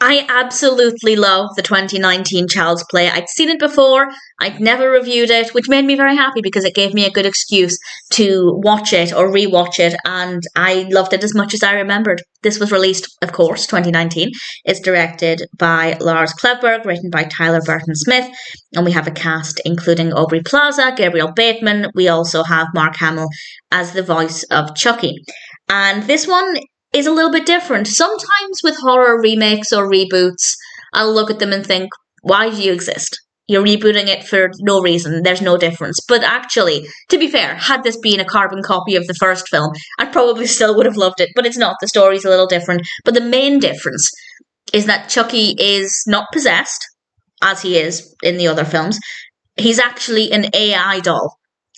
I absolutely love the 2019 Child's Play. I'd seen it before, I'd never reviewed it, which made me very happy because it gave me a good excuse to watch it or rewatch it, and I loved it as much as I remembered. This was released, of course, 2019. It's directed by Lars Klevberg, written by Tyler Burton Smith, and we have a cast including Aubrey Plaza, Gabriel Bateman. We also have Mark Hamill as the voice of Chucky. And this one is a little bit different. Sometimes with horror remakes or reboots, I'll look at them and think, why do you exist? You're rebooting it for no reason. There's no difference. But actually, to be fair, had this been a carbon copy of the first film, I probably still would have loved it. But it's not. The story's a little different. But the main difference is that Chucky is not possessed, as he is in the other films. He's actually an AI doll.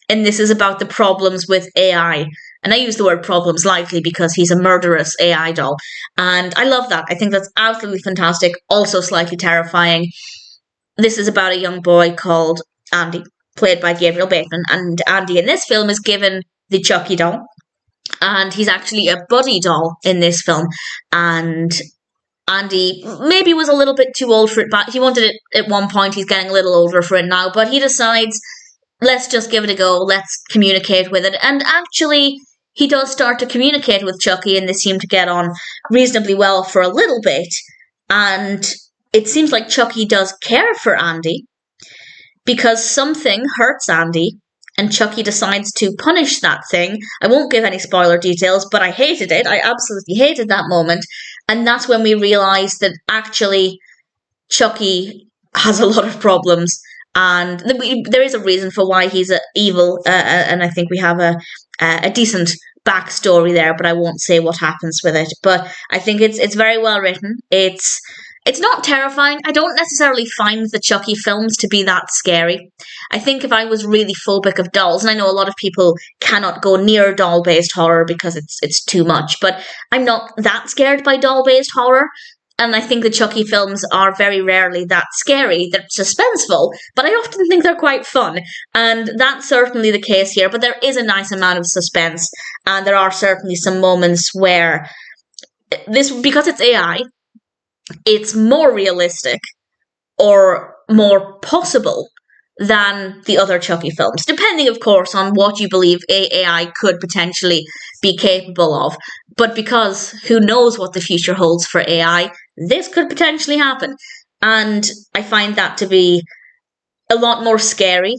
And this is about the problems with AI. And I use the word problems lightly because he's a murderous AI doll. And I love that. I think that's absolutely fantastic. Also slightly terrifying. This is about a young boy called Andy, played by Gabriel Bateman. And Andy in this film is given the Chucky doll. And he's actually a buddy doll in this film. And Andy maybe was a little bit too old for it, but he wanted it at one point. He's getting a little older for it now. But he decides, let's just give it a go. Let's communicate with it. And actually, he does start to communicate with Chucky, and they seem to get on reasonably well for a little bit. And it seems like Chucky does care for Andy because something hurts Andy, and Chucky decides to punish that thing. I won't give any spoiler details, but I hated it. I absolutely hated that moment. And that's when we realise that actually Chucky has a lot of problems. And there is a reason for why he's evil, and I think we have a decent backstory there, but I won't say what happens with it. But I think it's very well written. It's not terrifying. I don't necessarily find the Chucky films to be that scary. I think if I was really phobic of dolls, and I know a lot of people cannot go near doll-based horror because it's too much, but I'm not that scared by doll-based horror. And I think the Chucky films are very rarely that scary. They're suspenseful, but I often think they're quite fun. And that's certainly the case here. But there is a nice amount of suspense. And there are certainly some moments where because it's AI, it's more realistic or more possible than the other Chucky films, depending, of course, on what you believe AI could potentially be capable of. But because who knows what the future holds for AI, this could potentially happen. And I find that to be a lot more scary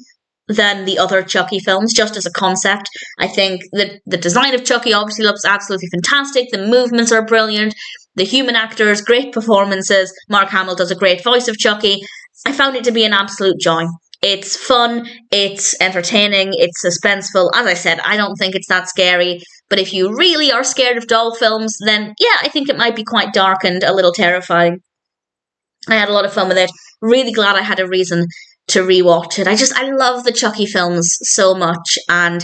than the other Chucky films, just as a concept. I think that the design of Chucky obviously looks absolutely fantastic. The movements are brilliant. The human actors, great performances. Mark Hamill does a great voice of Chucky. I found it to be an absolute joy. It's fun, it's entertaining, it's suspenseful. As I said, I don't think it's that scary. But if you really are scared of doll films, then yeah, I think it might be quite dark and a little terrifying. I had a lot of fun with it. Really glad I had a reason to rewatch it. I love the Chucky films so much. And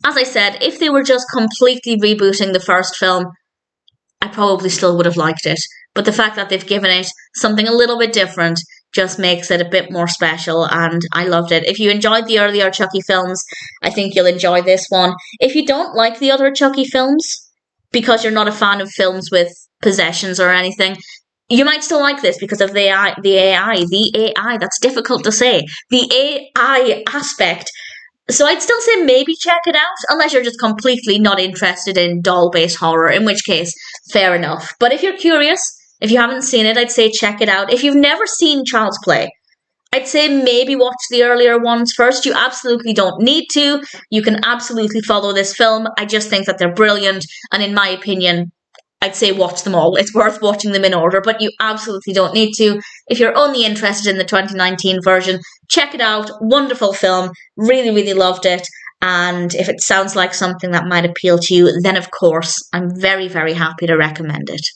as I said, if they were just completely rebooting the first film, I probably still would have liked it. But the fact that they've given it something a little bit different just makes it a bit more special, and I loved it. If you enjoyed the earlier Chucky films, I think you'll enjoy this one. If you don't like the other Chucky films, because you're not a fan of films with possessions or anything, you might still like this because of the AI, that's difficult to say. The AI aspect. So I'd still say maybe check it out, unless you're just completely not interested in doll-based horror, in which case, fair enough. But if you're curious, if you haven't seen it, I'd say check it out. If you've never seen Child's Play, I'd say maybe watch the earlier ones first. You absolutely don't need to. You can absolutely follow this film. I just think that they're brilliant, and in my opinion, I'd say watch them all. It's worth watching them in order, but you absolutely don't need to. If you're only interested in the 2019 version, check it out. Wonderful film. Really, really loved it. And if it sounds like something that might appeal to you, then of course, I'm very, very happy to recommend it.